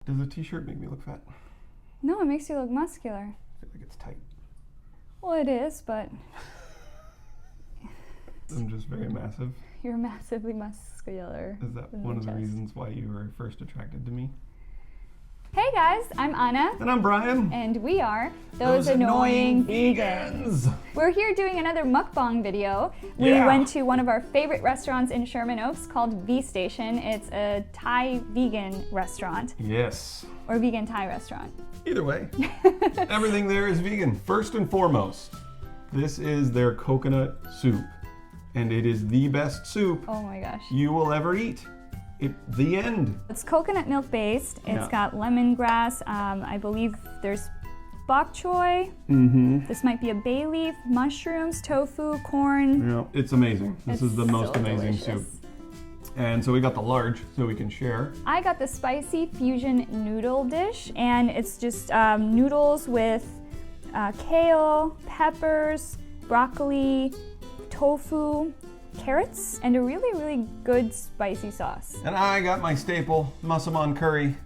Does the t-shirt make me look fat? No, it makes you look muscular. I feel like it's tight. Well, it is, but I'm just very massive. you're massively muscular. Is that in one of the chest. reasons why you were first attracted to me? Hey guys, I'm Anna. And I'm Brian. And we are Those Annoying Vegans. Vegans. We're here doing another mukbang video. We Yeah. went to one of our favorite restaurants in Sherman Oaks called V Station. It's a Thai vegan restaurant, Yes. or vegan Thai restaurant. Either way, everything there is vegan. First and foremost, this is their coconut soup. And it is the best soup Oh my gosh. you will ever eat. The end. It's coconut milk based. It's Yeah. got lemongrass. I believe there's bok choy. Mm-hmm. This might be a bay leaf, mushrooms, tofu, corn. Yeah, it's amazing. This is the It's most so amazing delicious. soup. And so we got the large so we can share. I got the spicy fusion noodle dish, and it's just noodles with kale, peppers, broccoli, tofu, carrots, and a really, really good spicy sauce. And I got my staple, massaman curry.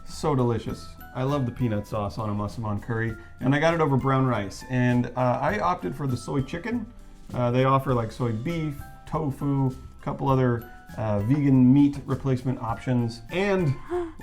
So delicious. I love the peanut sauce on a massaman curry. And I got it over brown rice. And I opted for the soy chicken. They offer like soy beef, tofu, a couple other vegan meat replacement options. And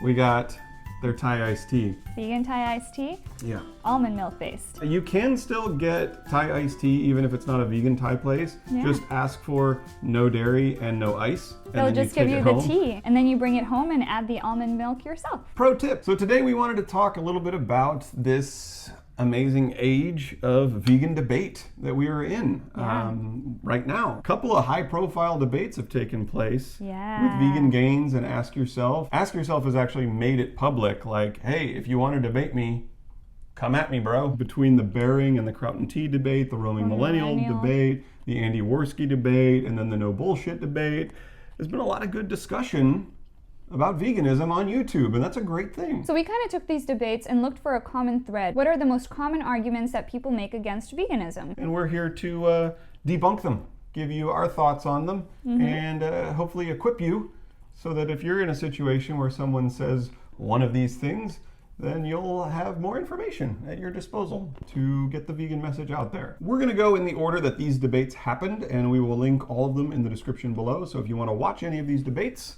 we got their Thai iced tea. Vegan Thai iced tea, Yeah. almond milk based. You can still get Thai iced tea even if it's not a vegan Thai place. Yeah. Just ask for no dairy and no ice. And They'll then just give take you it the home. tea, and then you bring it home and add the almond milk yourself. Pro tip. So today we wanted to talk a little bit about this amazing age of vegan debate that we are in Yeah. right now. A couple of high profile debates have taken place Yeah. with Vegan Gains and Ask Yourself. Ask Yourself has actually made it public, like, hey, if you want to debate me, come at me, bro. Between the Bering and the Kraut and Tea debate, the Roaming Millennial debate, the Andy Worski debate, and then the No Bullshit debate, there's been a lot of good discussion about veganism on YouTube, and that's a great thing. So we kind of took these debates and looked for a common thread. What are the most common arguments that people make against veganism? And we're here to debunk them, give you our thoughts on them, and hopefully equip you so that if you're in a situation where someone says one of these things, then you'll have more information at your disposal to get the vegan message out there. We're going to go in the order that these debates happened, and we will link all of them in the description below. So if you want to watch any of these debates,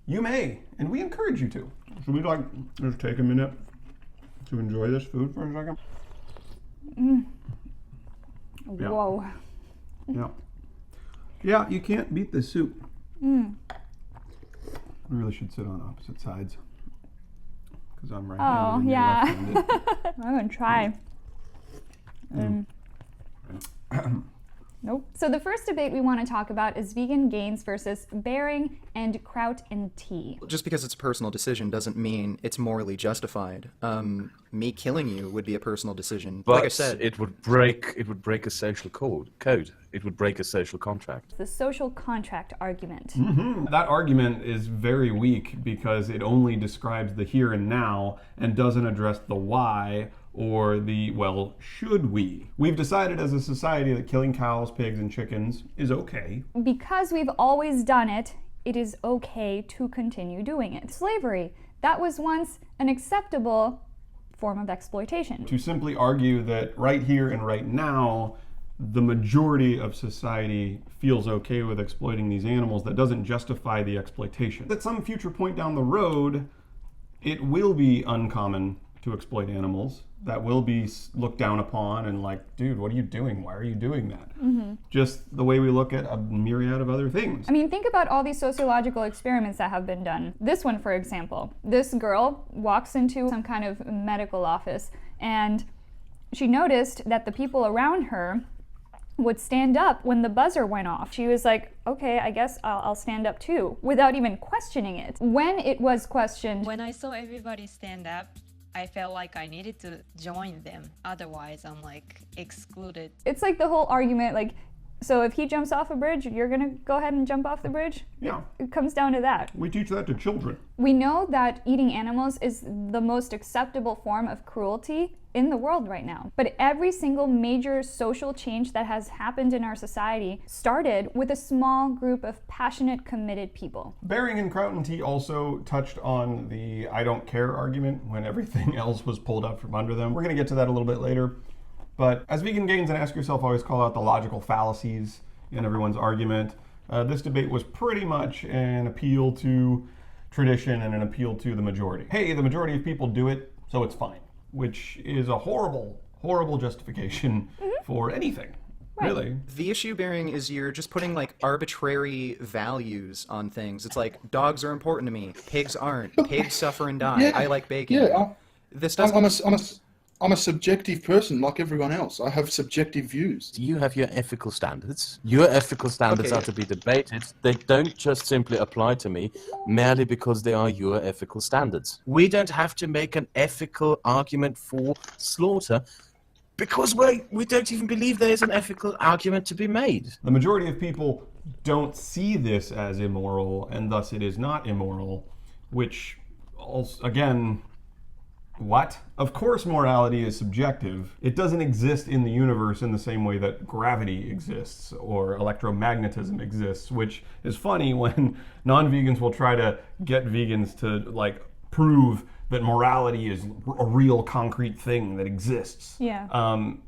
you may, and we encourage you to. Should we just take a minute to enjoy this food for a second? Yeah. Whoa. Yeah. Yeah, you can't beat this soup. We really should sit on opposite sides. Because I'm right-handed Oh, and you're yeah. left-handed. I'm gonna try. Nope. So the first debate we want to talk about is Vegan Gains versus Bering and Kraut and Tea. Just because it's a personal decision doesn't mean it's morally justified. Me killing you would be a personal decision. But like I said, it would break a social code. It would break a social contract. The social contract argument. That argument is very weak because it only describes the here and now and doesn't address the why or the, well, should we? We've decided as a society that killing cows, pigs, and chickens is okay. Because we've always done it, it is okay to continue doing it. Slavery, that was once an acceptable form of exploitation. To simply argue that right here and right now, the majority of society feels okay with exploiting these animals, that doesn't justify the exploitation. At some future point down the road, it will be uncommon to exploit animals. That will be looked down upon and like, dude, what are you doing? Why are you doing that? Just the way we look at a myriad of other things. I mean, think about all these sociological experiments that have been done. This one, for example, this girl walks into some kind of medical office and she noticed that the people around her would stand up when the buzzer went off. She was like, okay, I guess I'll stand up too, without even questioning it. When it was questioned, When I saw everybody stand up, I felt like I needed to join them. Otherwise, I'm like excluded. it's like the whole argument, like, So if he jumps off a bridge, you're going to go ahead and jump off the bridge? Yeah. It comes down to that. We teach that to children. We know that eating animals is the most acceptable form of cruelty in the world right now. But every single major social change that has happened in our society started with a small group of passionate, committed people. Baring and Kraut T also touched on the I don't care argument when everything else was pulled out from under them. We're going to get to that a little bit later. But as vegan gains and ask yourself, always call out the logical fallacies in everyone's argument. This debate was pretty much an appeal to tradition and an appeal to the majority. Hey, the majority of people do it, so it's fine. Which is a horrible, horrible justification for anything, really. The issue, Bearing, is you're just putting like arbitrary values on things. It's like, dogs are important to me, pigs aren't. Pigs suffer and die. Yeah, I like bacon. Yeah, This doesn't... I'm a subjective person like everyone else. I have subjective views. You have your ethical standards. Your ethical standards Okay. are to be debated. They don't just simply apply to me merely because they are your ethical standards. We don't have to make an ethical argument for slaughter because we don't even believe there is an ethical argument to be made. The majority of people don't see this as immoral, and thus it is not immoral, which, also, again, what? Of course morality is subjective. It doesn't exist in the universe in the same way that gravity exists or electromagnetism exists, which is funny when non-vegans will try to get vegans to like prove that morality is a real concrete thing that exists. Yeah.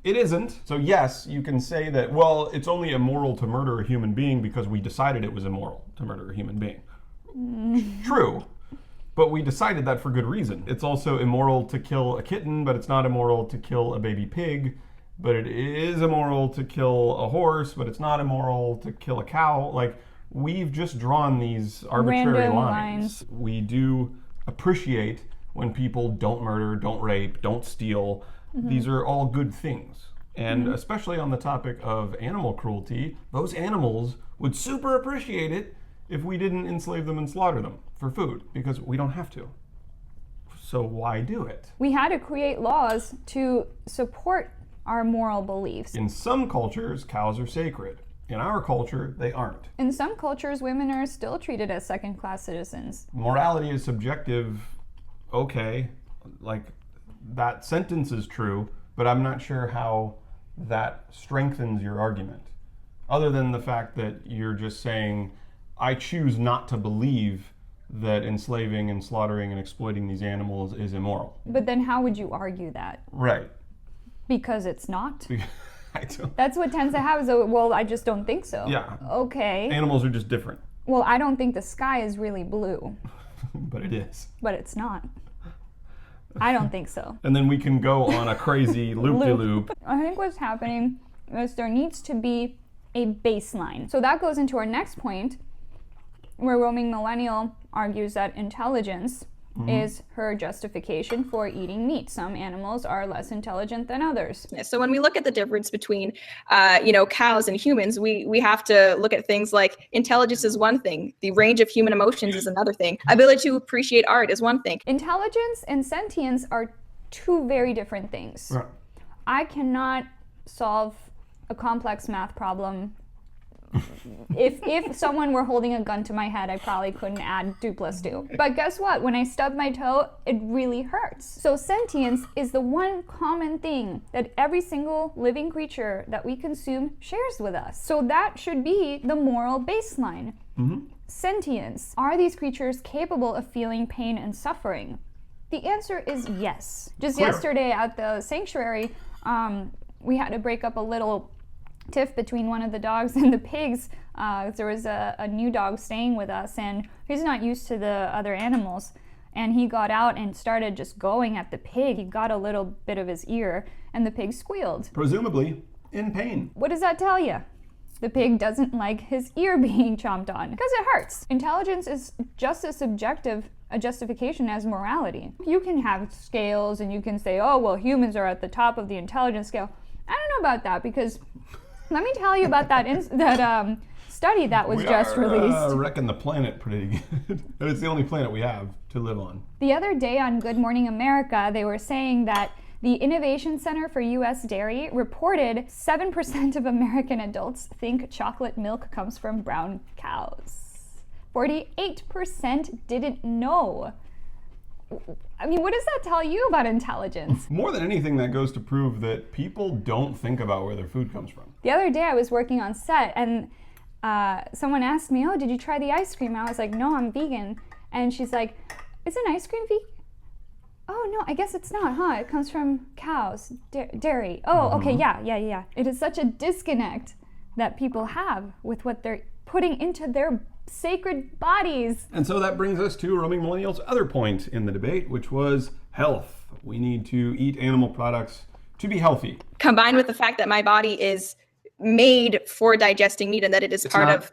It isn't. So yes, you can say that, well, it's only immoral to murder a human being because we decided it was immoral to murder a human being. True. But we decided that for good reason. It's also immoral to kill a kitten, but it's not immoral to kill a baby pig. But it is immoral to kill a horse, but it's not immoral to kill a cow. Like, we've just drawn these arbitrary Random lines. We do appreciate when people don't murder, don't rape, don't steal. These are all good things. And especially on the topic of animal cruelty, those animals would super appreciate it if we didn't enslave them and slaughter them for food, because we don't have to. So why do it? We had to create laws to support our moral beliefs. In some cultures, cows are sacred. In our culture, they aren't. In some cultures, women are still treated as second-class citizens. Morality is subjective. Okay, like that sentence is true, but I'm not sure how that strengthens your argument. Other than the fact that you're just saying, I choose not to believe that enslaving and slaughtering and exploiting these animals is immoral. But then how would you argue that? Right. Because it's not? I don't. That's what tends to happen. So, well, I just don't think so. Yeah. Okay. Animals are just different. Well, I don't think the sky is really blue. But it is. But it's not. I don't think so. And then we can go on a crazy loop-de-loop. I think what's happening is there needs to be a baseline. So that goes into our next point, where Roaming Millennial argues that intelligence is her justification for eating meat. Some animals are less intelligent than others. So when we look at the difference between, cows and humans, we have to look at things like intelligence is one thing, the range of human emotions is another thing, ability to appreciate art is one thing. Intelligence and sentience are two very different things. Right. I cannot solve a complex math problem. If someone were holding a gun to my head, I probably couldn't add 2 + 2. But guess what? When I stub my toe, it really hurts. So sentience is the one common thing that every single living creature that we consume shares with us. So that should be the moral baseline. Sentience. Are these creatures capable of feeling pain and suffering? The answer is yes. Just Clear. yesterday at the sanctuary, we had to break up a little tiff between one of the dogs and the pigs. There was a new dog staying with us, and he's not used to the other animals. And he got out and started just going at the pig. He got a little bit of his ear, and the pig squealed. Presumably in pain. What does that tell you? The pig doesn't like his ear being chomped on because it hurts. Intelligence is just as subjective a justification as morality. You can have scales and you can say, oh, well, humans are at the top of the intelligence scale. I don't know about that, because let me tell you about that study that was just released. Wrecking the planet pretty good. And it's the only planet we have to live on. The other day on Good Morning America, they were saying that The Innovation Center for U.S. Dairy reported 7% of American adults think chocolate milk comes from brown cows. 48% didn't know. I mean, what does that tell you about intelligence? More than anything, that goes to prove that people don't think about where their food comes from. The other day I was working on set and someone asked me, oh, did you try the ice cream? I was like, no, I'm vegan. And she's like, isn't ice cream vegan? Oh, no, I guess it's not, huh? It comes from cows, dairy. Oh, okay, yeah. It is such a disconnect that people have with what they're putting into their sacred bodies. And so that brings us to Roaming Millennial's other point in the debate, which was health. We need to eat animal products to be healthy. Combined with the fact that my body is made for digesting meat and that it is part not- of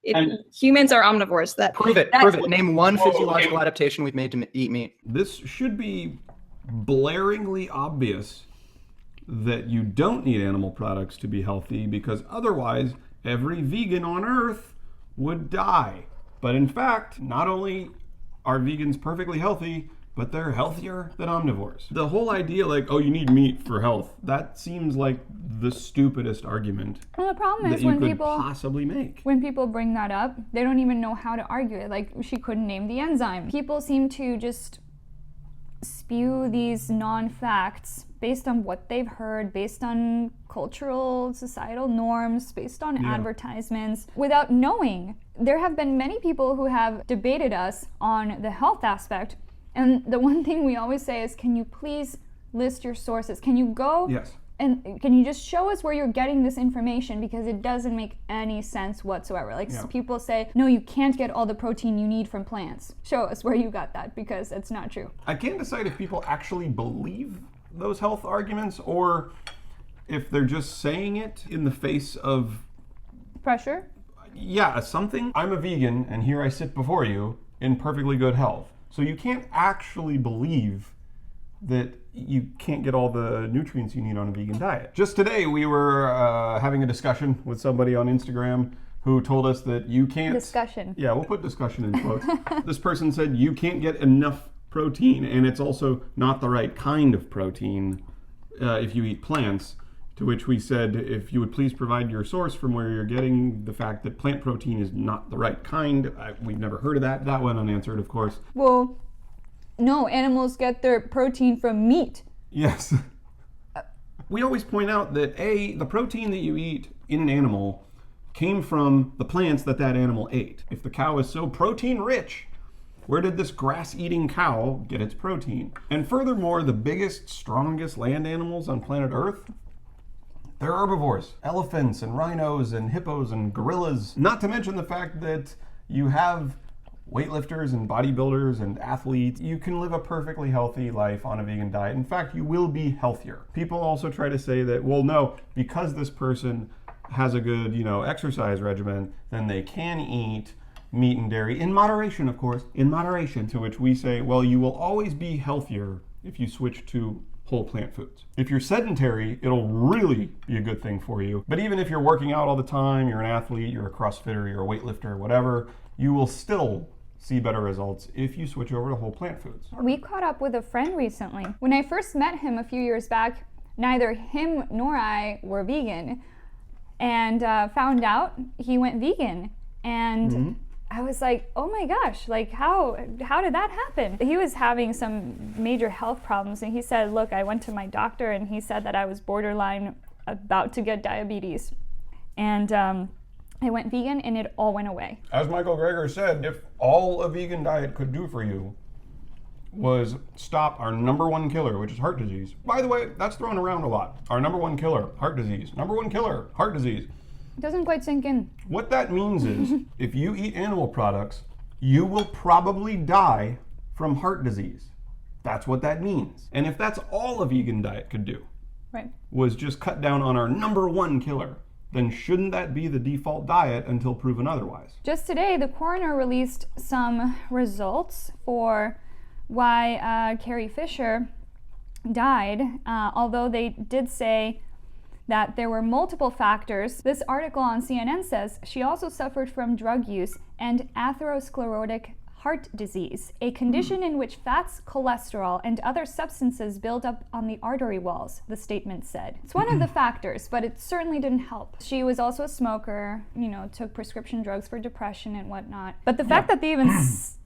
it, humans are omnivores. Prove it. Name one physiological adaptation we've made to eat meat. This should be blaringly obvious that you don't need animal products to be healthy, because otherwise every vegan on Earth would die. But in fact, not only are vegans perfectly healthy, but they're healthier than omnivores. The whole idea like, oh, you need meat for health, that seems like the stupidest argument Well, the problem that is you when could people possibly make. when people bring that up, they don't even know how to argue it. Like, she couldn't name the enzyme. People seem to just spew these non-facts based on what they've heard, based on cultural, societal norms, based on advertisements, without knowing. There have been many people who have debated us on the health aspect, and the one thing we always say is, can you please list your sources? Can you go Yes. and can you just show us where you're getting this information, because it doesn't make any sense whatsoever. Like, people say, no, you can't get all the protein you need from plants. Show us where you got that, because it's not true. I can't decide if people actually believe those health arguments or if they're just saying it in the face of Pressure? something. I'm a vegan and here I sit before you in perfectly good health. So you can't actually believe that you can't get all the nutrients you need on a vegan diet. Just today we were having a discussion with somebody on Instagram who told us that you can't... Discussion. Yeah, we'll put discussion in quotes. This person said you can't get enough protein, and it's also not the right kind of protein if you eat plants. To which we said, if you would please provide your source from where you're getting the fact that plant protein is not the right kind. We've never heard of that. That went unanswered, of course. Well, no, animals get their protein from meat. Yes. We always point out that the protein that you eat in an animal came from the plants that animal ate. If the cow is so protein rich, where did this grass-eating cow get its protein? And furthermore, the biggest, strongest land animals on planet Earth, they're herbivores. Elephants and rhinos and hippos and gorillas. Not to mention the fact that you have weightlifters and bodybuilders and athletes. You can live a perfectly healthy life on a vegan diet. In fact, you will be healthier. People also try to say that, well, no, because this person has a good, exercise regimen, then they can eat meat and dairy, in moderation, of course, in moderation. To which we say, well, you will always be healthier if you switch to whole plant foods. If you're sedentary, it'll really be a good thing for you. But even if you're working out all the time, you're an athlete, you're a CrossFitter, you're a weightlifter, whatever, you will still see better results if you switch over to whole plant foods. We caught up with a friend recently. When I first met him a few years back, neither him nor I were vegan, and found out he went vegan. And I was like, oh my gosh, like how did that happen? He was having some major health problems, and he said, look, I went to my doctor and he said that I was borderline about to get diabetes. And I went vegan and it all went away. As Michael Greger said, if all a vegan diet could do for you was stop our number one killer, which is heart disease. By the way, that's thrown around a lot. Our number one killer, heart disease. Number one killer, heart disease. It doesn't quite sink in. What that means is, if you eat animal products, you will probably die from heart disease. That's what that means. And if that's all a vegan diet could do, Right. was just cut down on our number one killer, then shouldn't that be the default diet until proven otherwise? Just today, the coroner released some results for why Carrie Fisher died, although they did say that there were multiple factors. This article on CNN says she also suffered from drug use and atherosclerotic heart disease, a condition in which fats, cholesterol, and other substances build up on the artery walls, the statement said. It's one of the factors, but it certainly didn't help. She was also a smoker, took prescription drugs for depression and whatnot. But the fact that they even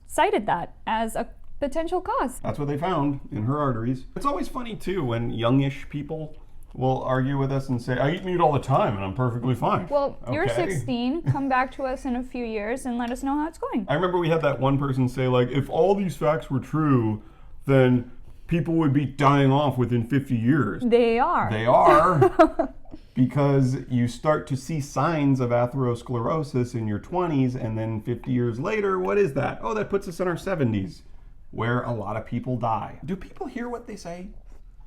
cited that as a potential cause. That's what they found in her arteries. It's always funny too when youngish people will argue with us and say, I eat meat all the time and I'm perfectly fine. Well, you're Okay. 16, come back to us in a few years and let us know how it's going. I remember we had that one person say, like, if all these facts were true, then people would be dying off within 50 years. They are. They are. Because you start to see signs of atherosclerosis in your 20s, and then 50 years later, what is that? Oh, that puts us in our 70s, where a lot of people die. Do people hear what they say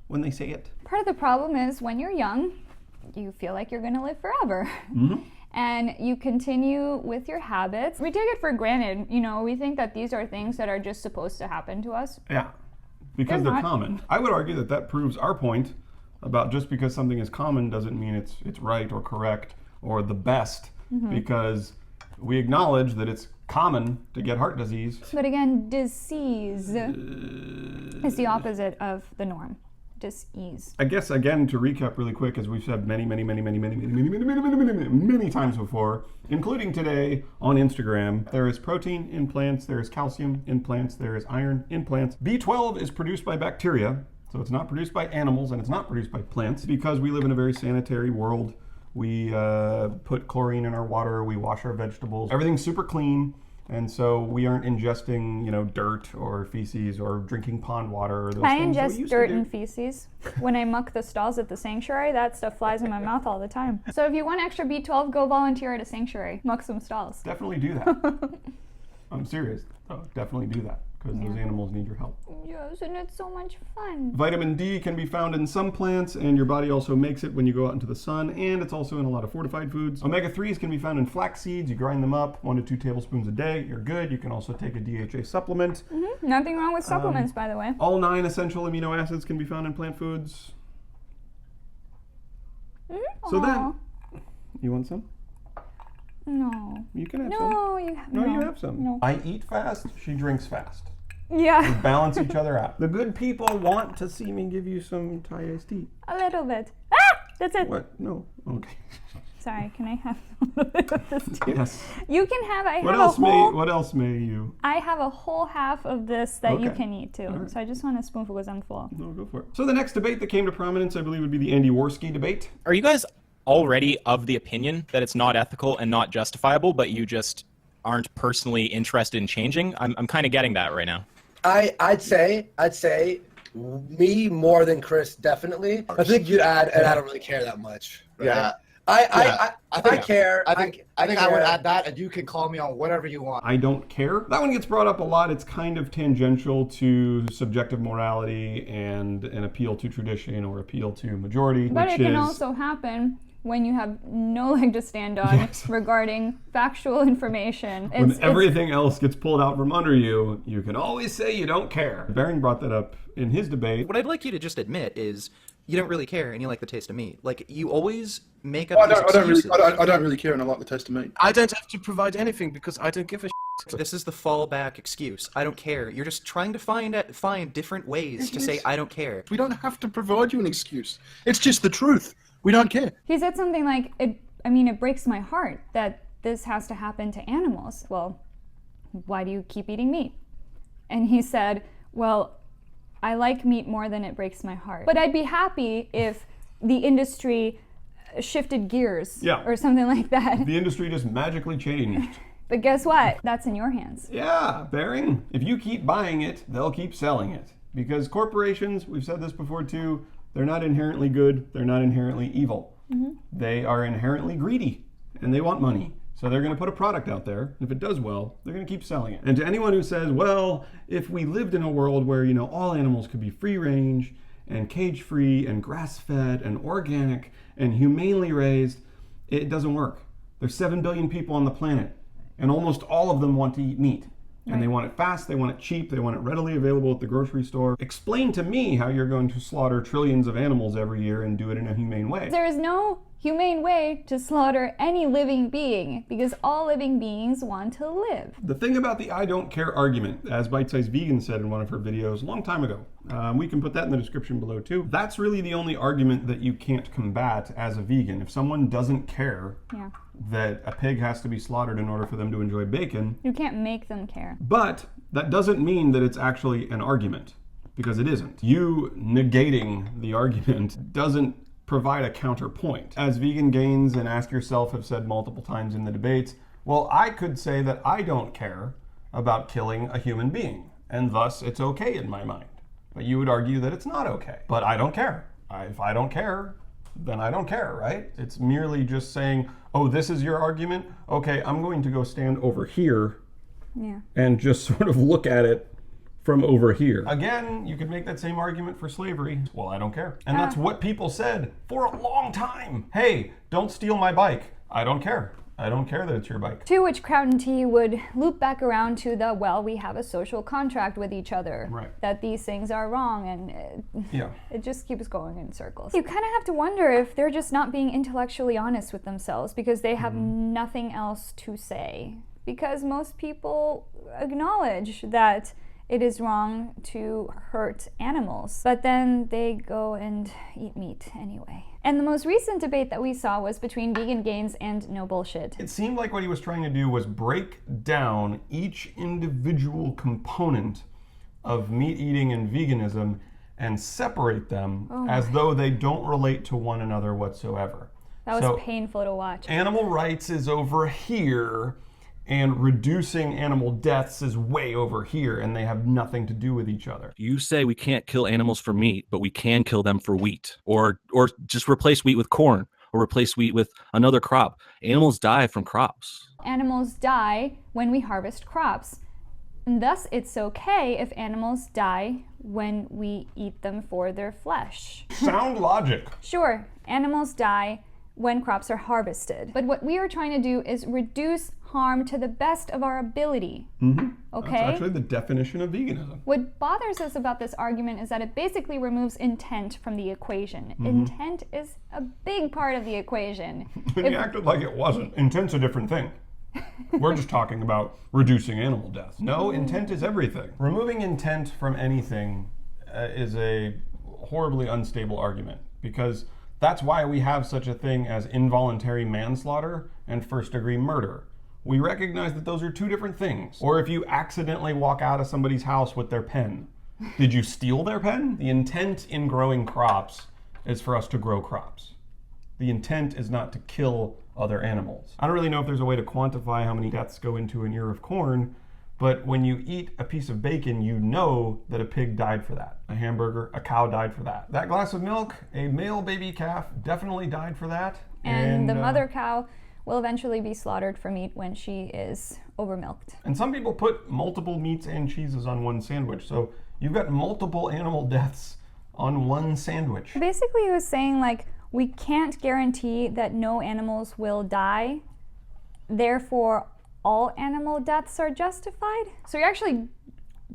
when they say it? Part of the problem is when you're young, you feel like you're going to live forever. And you continue with your habits. We take it for granted. We think that these are things that are just supposed to happen to us. Yeah, because They're they're not. common. I would argue that that proves our point about just because something is common doesn't mean it's right or correct or the best, because we acknowledge that it's common to get heart disease. But again, disease is the opposite of the norm. Dis-ease. I guess, again, to recap really quick, as we've said many times before, including today on Instagram, there is protein in plants, there is calcium in plants, there is iron in plants. B12 is produced by bacteria, so it's not produced by animals and it's not produced by plants. Because we live in a very sanitary world, we put chlorine in our water, we wash our vegetables, everything's super clean. And so we aren't ingesting, dirt or feces or drinking pond water or those I things that we ingest used to dirt do. and feces. When I muck the stalls at the sanctuary, that stuff flies in my mouth all the time. So if you want extra B12, go volunteer at a sanctuary. Muck some stalls. Definitely do that. I'm serious. Oh, definitely do that, because those animals need your help. Yes, and it's so much fun. Vitamin D can be found in some plants, and your body also makes it when you go out into the sun, and it's also in a lot of fortified foods. Omega-3s can be found in flax seeds. You grind them up, 1 to 2 tablespoons a day. You're good. You can also take a DHA supplement. Nothing wrong with supplements, by the way. All 9 essential amino acids can be found in plant foods. So then, you want some? No. You can have some. No, You have some. No. I eat fast, she drinks fast. Yeah, Balance each other out. The good people want to see me give you some Thai iced tea. a little bit. That's it. What? No. Okay. Sorry, can I have a little bit of this too? Yes. You can have, What else may you? I have a whole half of this that you Okay. can eat too. right. So I just want a spoonful because I'm full. No, go for it. So the next debate that came to prominence, I believe, would be the Andy Worski debate. Are you guys already of the opinion that it's not ethical and not justifiable, but you just aren't personally interested in changing? I'm kind of getting that right now. I'd say me more than Chris, definitely. I think you'd add, and I don't really care that much. Right? Yeah. I care. I think I would add that, and you can call me on whatever you want. I don't care. That one gets brought up a lot. It's kind of tangential to subjective morality and an appeal to tradition or appeal to majority, But which it can is also happen when you have no leg to stand on regarding factual information. when everything else gets pulled out from under you, you can always say you don't care. Baring brought that up in his debate. What I'd like you to just admit is you don't really care and you like the taste of meat. Like, you always make up I these don't excuses. I don't really care, and I like the taste of meat. I don't have to provide anything because I don't give a shit. This is the fallback excuse. I don't care. You're just trying to find different ways to say I don't care. We don't have to provide you an excuse. It's just the truth. We don't care. He said something like, it breaks my heart that this has to happen to animals. Well, why do you keep eating meat? And he said, well, I like meat more than it breaks my heart. But I'd be happy if the industry shifted gears or something like that. The industry just magically changed. But guess what? That's in your hands. Yeah, Baring. If you keep buying it, they'll keep selling it. Because corporations, we've said this before too, they're not inherently good, they're not inherently evil. They are inherently greedy, and they want money. So they're going to put a product out there, and if it does well, they're going to keep selling it. And to anyone who says, well, if we lived in a world where, all animals could be free range, and cage-free, and grass-fed, and organic, and humanely raised, it doesn't work. There's 7 billion people on the planet, and almost all of them want to eat meat. And they want it fast, they want it cheap, they want it readily available at the grocery store. Explain to me how you're going to slaughter trillions of animals every year and do it in a humane way. There is no humane way to slaughter any living being, because all living beings want to live. The thing about the I don't care argument, as Bite Size Vegan said in one of her videos a long time ago, we can put that in the description below too. That's really the only argument that you can't combat as a vegan. If someone doesn't care that a pig has to be slaughtered in order for them to enjoy bacon, you can't make them care. But that doesn't mean that it's actually an argument, because it isn't. You negating the argument doesn't provide a counterpoint. As Vegan Gains and Ask Yourself have said multiple times in the debates, well, I could say that I don't care about killing a human being, and thus it's okay in my mind. But you would argue that it's not okay. But I don't care. If I don't care, then I don't care, right? It's merely just saying, oh, this is your argument? Okay, I'm going to go stand over here and just sort of look at it from over here. Again, you could make that same argument for slavery. Well, I don't care. And that's what people said for a long time. Hey, don't steal my bike. I don't care. I don't care that it's your bike. To which Crowd & Tea would loop back around to the, well, we have a social contract with each other. Right. That these things are wrong, and it just keeps going in circles. You kind of have to wonder if they're just not being intellectually honest with themselves because they have nothing else to say. Because most people acknowledge that it is wrong to hurt animals, but then they go and eat meat anyway. And the most recent debate that we saw was between Vegan Gains and No Bullshit. It seemed like what he was trying to do was break down each individual component of meat eating and veganism and separate them as though they don't relate to one another whatsoever. That was painful to watch. Animal rights is over here, and reducing animal deaths is way over here, and they have nothing to do with each other. You say we can't kill animals for meat, but we can kill them for wheat, or just replace wheat with corn, or replace wheat with another crop. Animals die from crops. Animals die when we harvest crops. And thus, it's okay if animals die when we eat them for their flesh. Sound logic. Sure, animals die when crops are harvested. But what we are trying to do is reduce harm to the best of our ability. Okay? That's actually the definition of veganism. What bothers us about this argument is that it basically removes intent from the equation. Intent is a big part of the equation. And you acted like it wasn't. Intent's a different thing. We're just talking about reducing animal deaths. No, intent is everything. Removing intent from anything is a horribly unstable argument, because that's why we have such a thing as involuntary manslaughter and first-degree murder. We recognize that those are two different things. Or if you accidentally walk out of somebody's house with their pen, did you steal their pen? The intent in growing crops is for us to grow crops. The intent is not to kill other animals. I don't really know if there's a way to quantify how many deaths go into an ear of corn, but when you eat a piece of bacon, you know that a pig died for that. A hamburger, a cow died for that. That glass of milk, a male baby calf definitely died for that. And the mother cow will eventually be slaughtered for meat when she is overmilked. And some people put multiple meats and cheeses on one sandwich, so you've got multiple animal deaths on one sandwich. Basically, he was saying, like, we can't guarantee that no animals will die, therefore all animal deaths are justified. So you're actually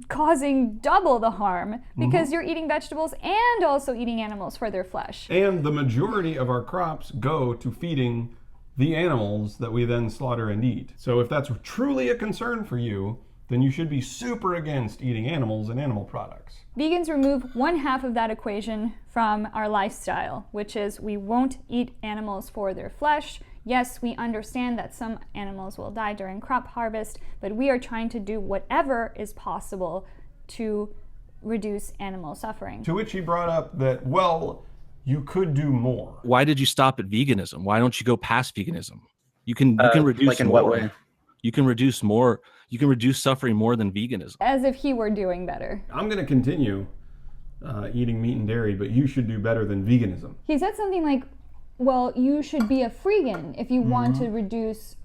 causing double the harm because you're eating vegetables and also eating animals for their flesh. And the majority of our crops go to feeding the animals that we then slaughter and eat. So if that's truly a concern for you, then you should be super against eating animals and animal products. Vegans remove one half of that equation from our lifestyle, which is we won't eat animals for their flesh. Yes, we understand that some animals will die during crop harvest, but we are trying to do whatever is possible to reduce animal suffering. To which he brought up that, well, you could do more. Why did you stop at veganism? Why don't you go past veganism? You can reduce like in more. what way? You can reduce more. You can reduce suffering more than veganism. As if he were doing better. I'm going to continue eating meat and dairy, but you should do better than veganism. He said something like, well, you should be a freegan if you want to reduce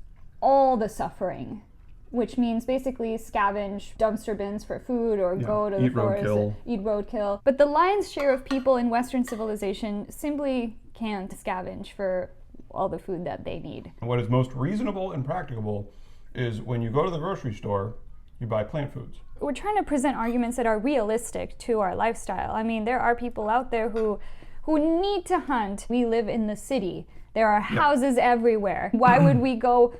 all the suffering, which means basically scavenge dumpster bins for food or go to the forest and eat roadkill. But the lion's share of people in Western civilization simply can't scavenge for all the food that they need. And what is most reasonable and practicable is when you go to the grocery store, you buy plant foods. We're trying to present arguments that are realistic to our lifestyle. I mean, there are people out there who need to hunt. We live in the city. There are houses everywhere. Why would we go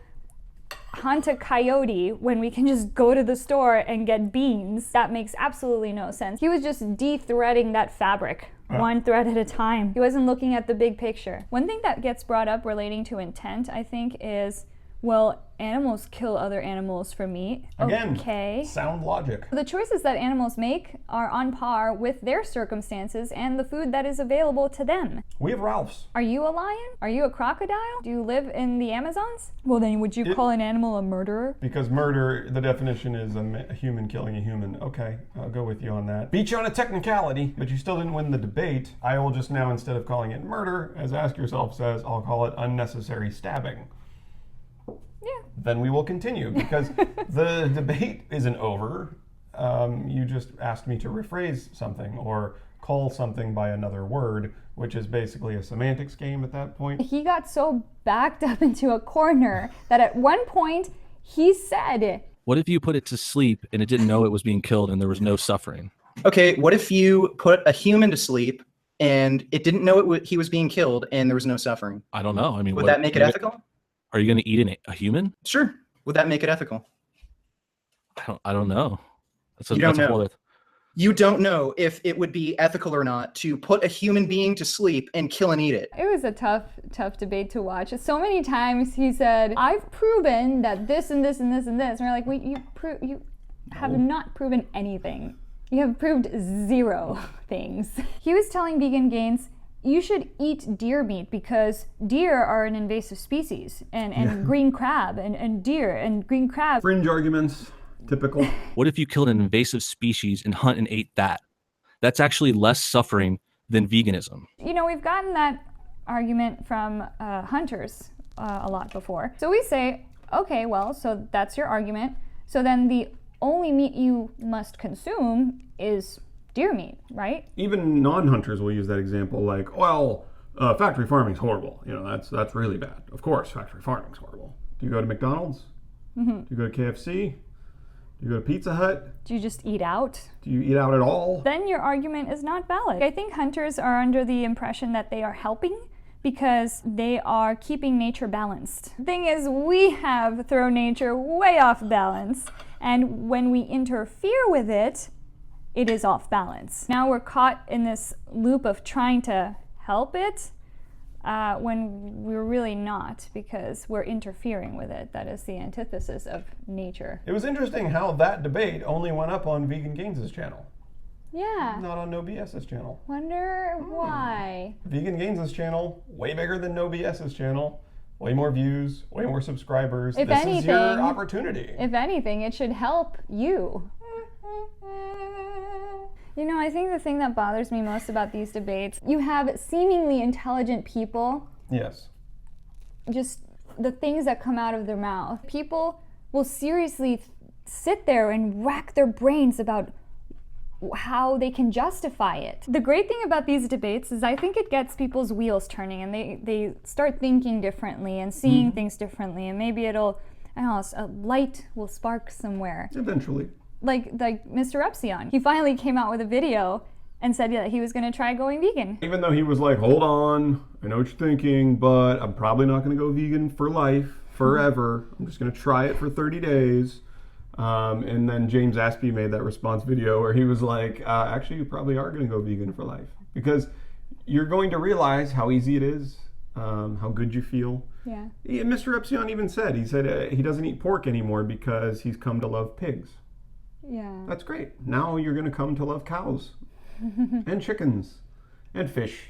hunt a coyote when we can just go to the store and get beans? That makes absolutely no sense. He was just de-threading that fabric. One thread at a time. He wasn't looking at the big picture. One thing that gets brought up relating to intent, I think, is, well, animals kill other animals for meat. Again, okay. sound logic. The choices that animals make are on par with their circumstances and the food that is available to them. We have Ralphs. Are you a lion? Are you a crocodile? Do you live in the Amazons? Well, then would you call an animal a murderer? Because murder, the definition is a human killing a human. Okay, I'll go with you on that. Beat you on a technicality, but you still didn't win the debate. I will just now, instead of calling it murder, as Ask Yourself says, I'll call it unnecessary stabbing. Yeah. Then we will continue, because the debate isn't over. You just asked me to rephrase something or call something by another word, which is basically a semantics game at that point. He got so backed up into a corner that at one point he said, what if you put it to sleep and it didn't know it was being killed and there was no suffering? Okay, what if you put a human to sleep and it didn't know he was being killed and there was no suffering? I don't know. I mean, would that make it ethical? Are you going to eat a human? Sure. Would that make it ethical? I don't know. You don't know. You don't know if it would be ethical or not to put a human being to sleep and kill and eat it. It was a tough debate to watch. So many times he said, I've proven that this and this and this and this. And we're like, wait, you have not proven anything. You have proved 0 things. He was telling Vegan Gains, you should eat deer meat because deer are an invasive species, and green crab and deer and green crab. Fringe arguments, typical. What if you killed an invasive species and hunt and ate that? That's actually less suffering than veganism. You know, we've gotten that argument from hunters a lot before. So we say, okay, well, so that's your argument. So then the only meat you must consume is deer meat, right? Even non-hunters will use that example, like, well, factory farming's horrible. You know, that's really bad. Of course, factory farming's horrible. Do you go to McDonald's? Mm-hmm. Do you go to KFC? Do you go to Pizza Hut? Do you just eat out? Do you eat out at all? Then your argument is not valid. I think hunters are under the impression that they are helping because they are keeping nature balanced. The thing is, we have thrown nature way off balance, and when we interfere with it, it is off balance. Now we're caught in this loop of trying to help it when we're really not, because we're interfering with it. That is the antithesis of nature. It was interesting how that debate only went up on Vegan Gains' channel. Yeah. Not on No BS's channel. Wonder why. Vegan Gains' channel, way bigger than No BS's channel. Way more views, way more subscribers. If this anything, is your opportunity. If anything, it should help you. You know, I think the thing that bothers me most about these debates, you have seemingly intelligent people. Yes. Just the things that come out of their mouth. People will seriously sit there and rack their brains about how they can justify it. The great thing about these debates is I think it gets people's wheels turning and they start thinking differently and seeing things differently, and maybe it'll, I don't know, a light will spark somewhere. Eventually. Like Mr. Epsilon. He finally came out with a video and said that he was going to try going vegan. Even though he was like, hold on, I know what you're thinking, but I'm probably not going to go vegan for life, forever. I'm just going to try it for 30 days. And then James Aspey made that response video where he was like, actually, you probably are going to go vegan for life. Because you're going to realize how easy it is, how good you feel. Yeah. Mr. Epsilon even said, he doesn't eat pork anymore because he's come to love pigs. Yeah. That's great. Now you're going to come to love cows and chickens and fish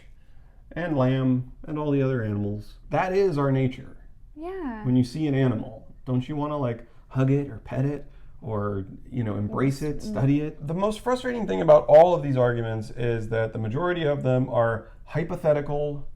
and lamb and all the other animals. That is our nature. Yeah. When you see an animal, don't you want to like hug it or pet it or, you know, embrace it, study it? The most frustrating thing about all of these arguments is that the majority of them are hypothetical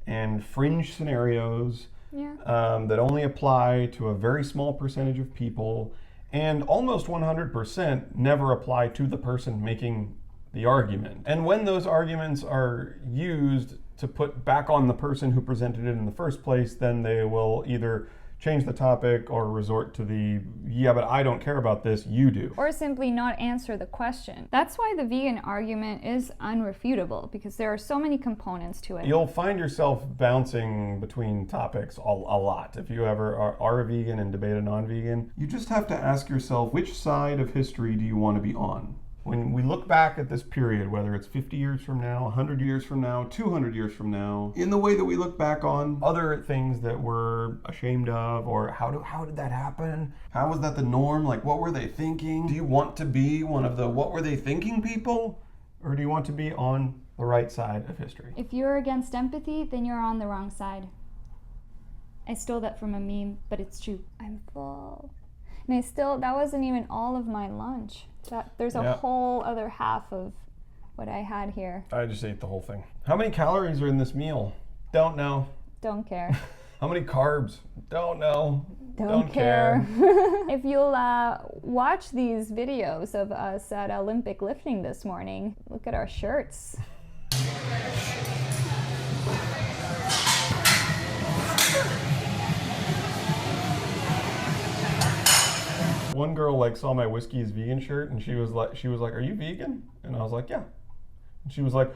and fringe scenarios that only apply to a very small percentage of people, and almost 100% never apply to the person making the argument. And when those arguments are used to put back on the person who presented it in the first place, then they will either change the topic or resort to the, yeah, but I don't care about this, you do. Or simply not answer the question. That's why the vegan argument is unrefutable, because there are so many components to it. You'll find yourself bouncing between topics a lot. If you ever are a vegan and debate a non-vegan, you just have to ask yourself, which side of history do you want to be on? When we look back at this period, whether it's 50 years from now, 100 years from now, 200 years from now, in the way that we look back on other things that we're ashamed of, or how did that happen? How was that the norm? Like, what were they thinking? Do you want to be one of the what were they thinking people? Or do you want to be on the right side of history? If you're against empathy, then you're on the wrong side. I stole that from a meme, but it's true. I'm full. And that wasn't even all of my lunch. There's a whole other half of what I had here. I just ate the whole thing. How many calories are in this meal? Don't know. Don't care. How many carbs? Don't know. Don't care. If you'll watch these videos of us at Olympic lifting this morning, look at our shirts. One girl saw my whiskey is vegan shirt, and she was like, "Are you vegan?" And I was like, "Yeah." And she was like,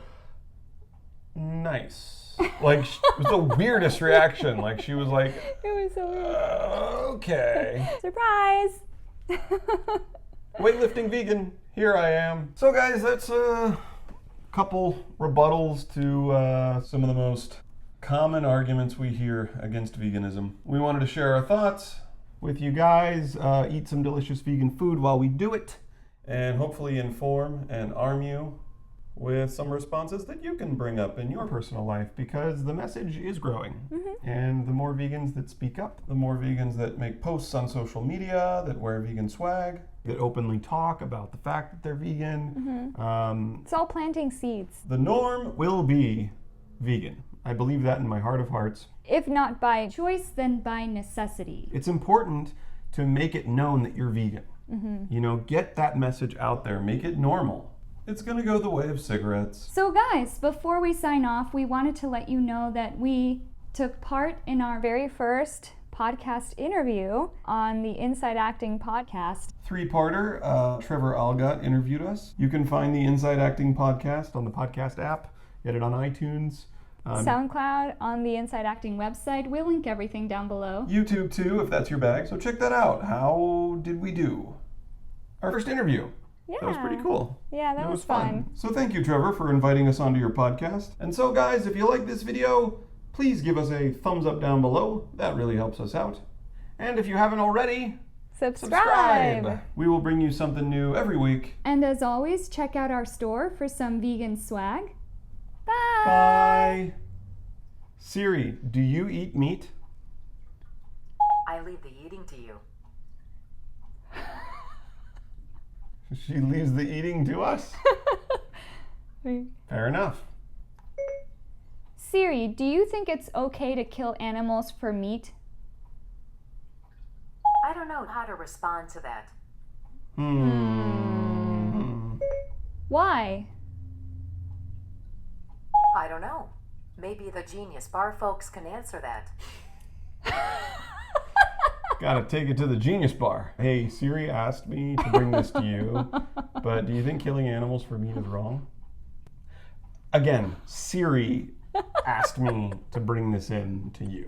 "Nice." It was the weirdest reaction. She was like, "It was so weird." Okay. Surprise. Weightlifting vegan. Here I am. So guys, that's a couple rebuttals to some of the most common arguments we hear against veganism. We wanted to share our thoughts with you guys, eat some delicious vegan food while we do it, and hopefully inform and arm you with some responses that you can bring up in your personal life, because the message is growing. And the more vegans that speak up, the more vegans that make posts on social media, that wear vegan swag, that openly talk about the fact that they're vegan. It's all planting seeds. The norm will be vegan. I believe that in my heart of hearts. If not by choice, then by necessity. It's important to make it known that you're vegan. Get that message out there, make it normal. It's gonna go the way of cigarettes. So guys, before we sign off, we wanted to let you know that we took part in our very first podcast interview on the Inside Acting podcast. 3-parter, Trevor Algott interviewed us. You can find the Inside Acting podcast on the podcast app, get it on iTunes. SoundCloud, on the Inside Acting website. We'll link everything down below. YouTube too, if that's your bag. So check that out. How did we do? Our first interview. Yeah. That was pretty cool. Yeah, that was fun. So thank you, Trevor, for inviting us onto your podcast. And so guys, if you like this video, please give us a thumbs up down below. That really helps us out. And if you haven't already, subscribe. We will bring you something new every week. And as always, check out our store for some vegan swag. Bye. Bye. Siri, do you eat meat? I leave the eating to you. She leaves the eating to us? Fair enough. Siri, do you think it's okay to kill animals for meat? I don't know how to respond to that. Why? I don't know. Maybe the Genius Bar folks can answer that. Gotta take it to the Genius Bar. Hey, Siri asked me to bring this to you, but do you think killing animals for meat is wrong? Again, Siri asked me to bring this in to you.